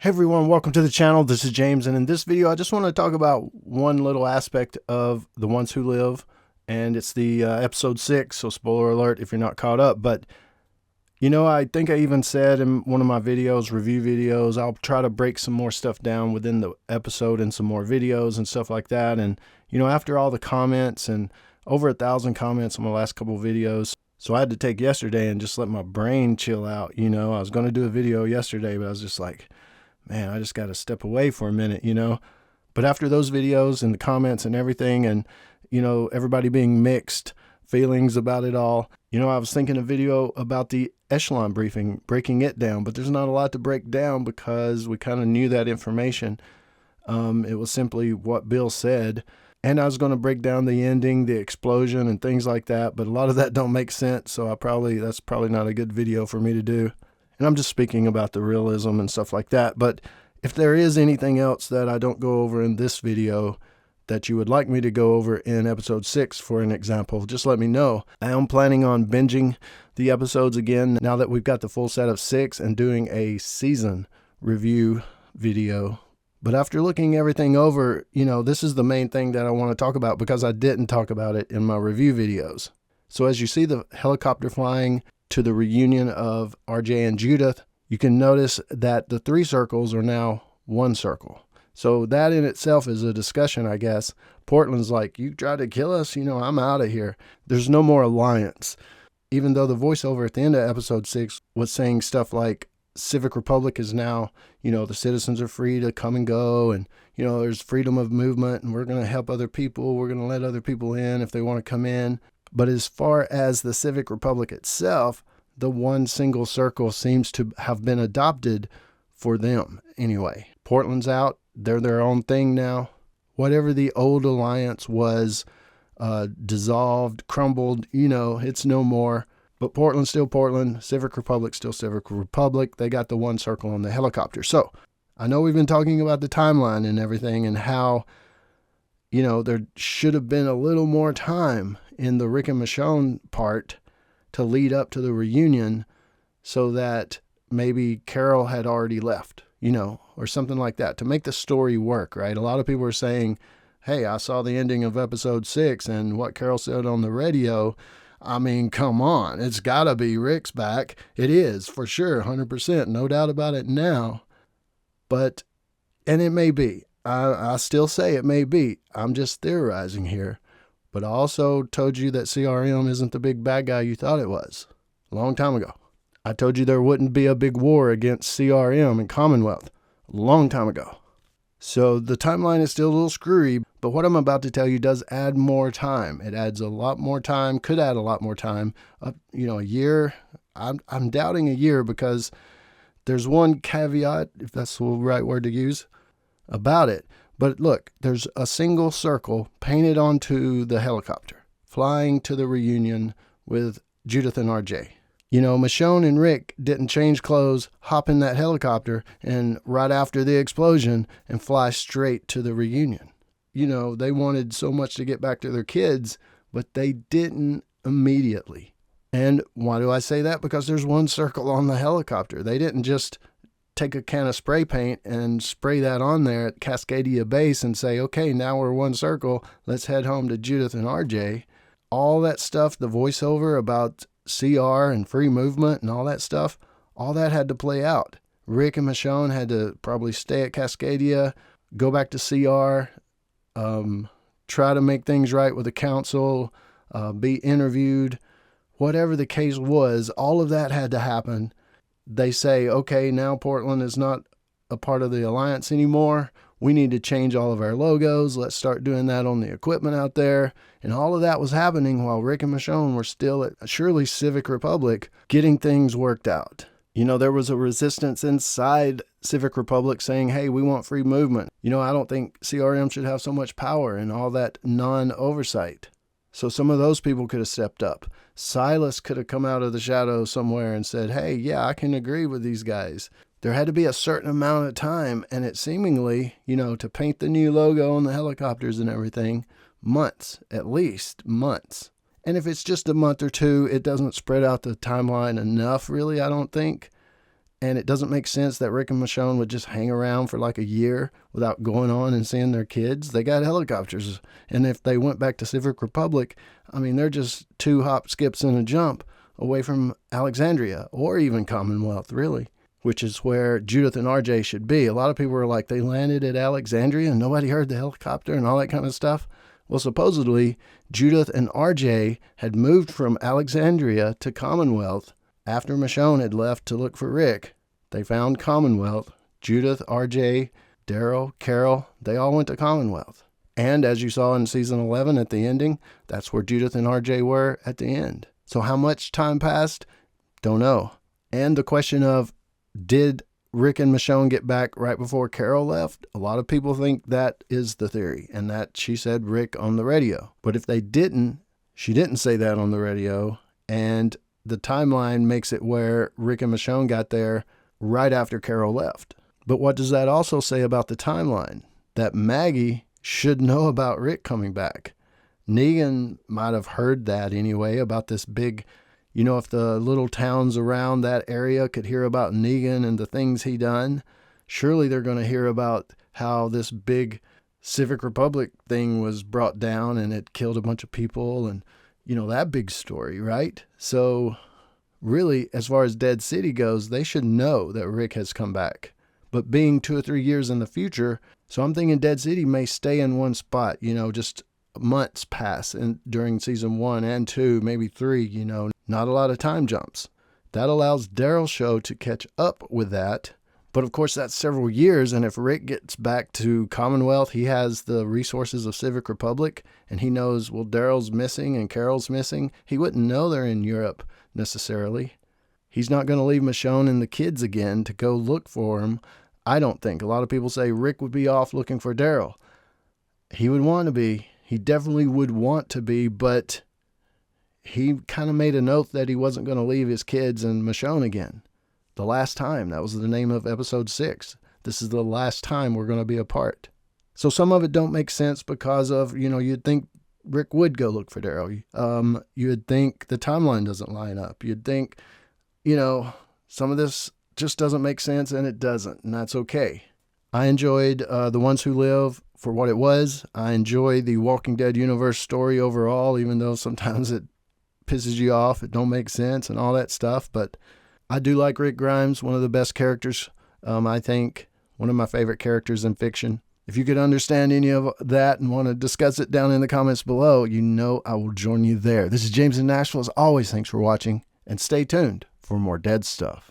Hey everyone, welcome to the channel. This is James, and in this video I just want to talk about one little aspect of The Ones Who Live, and it's the episode 6, so spoiler alert if you're not caught up. But I think I even said in one of my videos, review videos, I'll try to break some more stuff down within the episode and some more videos and stuff like that. And after all the comments, and over 1,000 comments on my last couple videos, so I had to take yesterday and just let my brain chill out. I was going to do a video yesterday, but I was just like, man, I just got to step away for a minute, But after those videos and the comments and everything, and, everybody being mixed feelings about it all, I was thinking a video about the echelon briefing, breaking it down, but there's not a lot to break down because we kind of knew that information. It was simply what Bill said. And I was going to break down the ending, the explosion and things like that, but a lot of that don't make sense. So that's probably not a good video for me to do. And I'm just speaking about the realism and stuff like that. But if there is anything else that I don't go over in this video that you would like me to go over in episode 6, for an example, just let me know. I am planning on binging the episodes again now that we've got the full set of 6 and doing a season review video. But after looking everything over, this is the main thing that I want to talk about because I didn't talk about it in my review videos. So as you see the helicopter flying to the reunion of RJ and Judith, you can notice that the 3 circles are now 1 circle. So that in itself is a discussion, I guess. Portland's like, you tried to kill us, I'm out of here. There's no more alliance. Even though the voiceover at the end of episode 6 was saying stuff like, Civic Republic is now, the citizens are free to come and go, and, there's freedom of movement, and we're going to help other people. We're going to let other people in if they want to come in. But as far as the Civic Republic itself, the 1 single circle seems to have been adopted for them anyway. Portland's out. They're their own thing now. Whatever the old alliance was, dissolved, crumbled, it's no more. But Portland's still Portland. Civic Republic's still Civic Republic. They got the 1 circle on the helicopter. So I know we've been talking about the timeline and everything and how, there should have been a little more time in the Rick and Michonne part to lead up to the reunion so that maybe Carol had already left, or something like that to make the story work, right? A lot of people are saying, hey, I saw the ending of episode 6 and what Carol said on the radio. I mean, come on, it's gotta be Rick's back. It is for sure, 100%, no doubt about it now. But, and it may be, I still say it may be. I'm just theorizing here. But I also told you that CRM isn't the big bad guy you thought it was a long time ago. I told you there wouldn't be a big war against CRM and Commonwealth a long time ago. So the timeline is still a little screwy, but what I'm about to tell you does add more time. It adds a lot more time, could add a lot more time, a year. I'm doubting a year because there's one caveat, if that's the right word to use, about it. But look, there's a single circle painted onto the helicopter, flying to the reunion with Judith and RJ. Michonne and Rick didn't change clothes, hop in that helicopter, and right after the explosion, and fly straight to the reunion. They wanted so much to get back to their kids, but they didn't immediately. And why do I say that? Because there's 1 circle on the helicopter. They didn't just take a can of spray paint and spray that on there at Cascadia Base and say, okay, now we're 1 circle. Let's head home to Judith and RJ. All that stuff, the voiceover about CR and free movement and all that stuff, all that had to play out. Rick and Michonne had to probably stay at Cascadia, go back to CR, try to make things right with the council, be interviewed. Whatever the case was, all of that had to happen. They say, okay, now Portland is not a part of the alliance anymore. We need to change all of our logos. Let's start doing that on the equipment out there. And all of that was happening while Rick and Michonne were still at Shirley Civic Republic getting things worked out. There was a resistance inside Civic Republic saying, hey, we want free movement. I don't think CRM should have so much power and all that non-oversight. So some of those people could have stepped up. Silas could have come out of the shadows somewhere and said, hey, yeah, I can agree with these guys. There had to be a certain amount of time, and it seemingly, to paint the new logo on the helicopters and everything, months, at least months. And if it's just a month or two, it doesn't spread out the timeline enough, really, I don't think, And it doesn't make sense that Rick and Michonne would just hang around for like a year without going on and seeing their kids. They got helicopters. And if they went back to Civic Republic, I mean, they're just 2 hop, skips, and a jump away from Alexandria or even Commonwealth, really, which is where Judith and RJ should be. A lot of people were like, they landed at Alexandria and nobody heard the helicopter and all that kind of stuff. Well, supposedly, Judith and RJ had moved from Alexandria to Commonwealth after Michonne had left to look for Rick. They found Commonwealth. Judith, RJ, Daryl, Carol, they all went to Commonwealth. And as you saw in season 11 at the ending, that's where Judith and RJ were at the end. So how much time passed? Don't know. And the question of, did Rick and Michonne get back right before Carol left? A lot of people think that is the theory, and that she said Rick on the radio. But if they didn't, she didn't say that on the radio, and the timeline makes it where Rick and Michonne got there right after Carol left. But what does that also say about the timeline? That Maggie should know about Rick coming back. Negan might have heard that anyway, about this big, if the little towns around that area could hear about Negan and the things he done, surely they're going to hear about how this big Civic Republic thing was brought down and it killed a bunch of people and, that big story, right? So really, as far as Dead City goes, they should know that Rick has come back. But being 2 or 3 years in the future, so I'm thinking Dead City may stay in one spot, just months pass and during season 1 and 2, maybe 3, not a lot of time jumps. That allows Daryl's show to catch up with that. But of course, that's several years. And if Rick gets back to Commonwealth, he has the resources of Civic Republic and he knows, well, Daryl's missing and Carol's missing. He wouldn't know they're in Europe necessarily. He's not going to leave Michonne and the kids again to go look for him. I don't think. A lot of people say Rick would be off looking for Daryl. He would want to be. He definitely would want to be, but he kind of made a note that he wasn't going to leave his kids and Michonne again. The last time. That was the name of episode 6. This is the last time we're going to be apart. So some of it don't make sense because of, you'd think Rick would go look for Daryl. You'd think the timeline doesn't line up. You'd think, some of this just doesn't make sense, and it doesn't, and that's okay. I enjoyed The Ones Who Live for what it was. I enjoy the Walking Dead universe story overall, even though sometimes it pisses you off, it don't make sense and all that stuff. But I do like Rick Grimes, one of the best characters, I think, one of my favorite characters in fiction. If you could understand any of that and want to discuss it down in the comments below, I will join you there. This is James in Nashville. As always, thanks for watching, and stay tuned for more Dead Stuff.